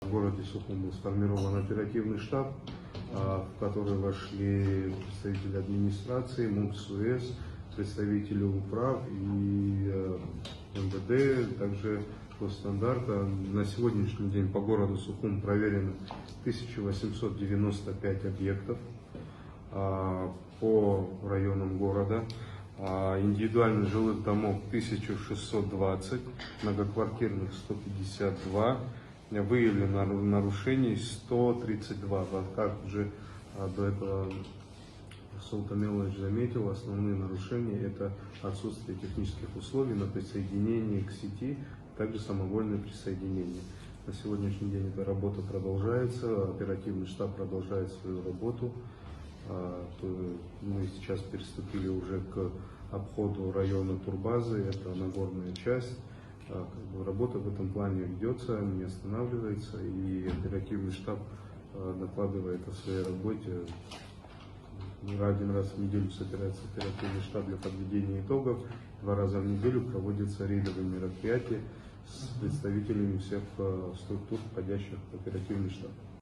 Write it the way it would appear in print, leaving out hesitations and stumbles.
В городе Сухум был сформирован оперативный штаб, в который вошли представители администрации, МУП СУЭС, представители УПРАВ и МВД, также госстандарта. На сегодняшний день по городу Сухум проверено 1895 объектов по районам города. Индивидуальных жилых домов 1620, многоквартирных 152, выявлено нарушений 132. Как уже до этого Султан Мелович заметил, основные нарушения — это отсутствие технических условий на присоединение к сети, также самовольное присоединение. На сегодняшний день эта работа продолжается, оперативный штаб продолжает свою работу. Мы сейчас приступили уже к обходу района Турбазы, это Нагорная часть. Работа в этом плане ведется, не останавливается, и оперативный штаб докладывает о своей работе. Один раз в неделю собирается оперативный штаб для подведения итогов, 2 раза в неделю проводятся рейдовые мероприятия с представителями всех структур, входящих в оперативный штаб.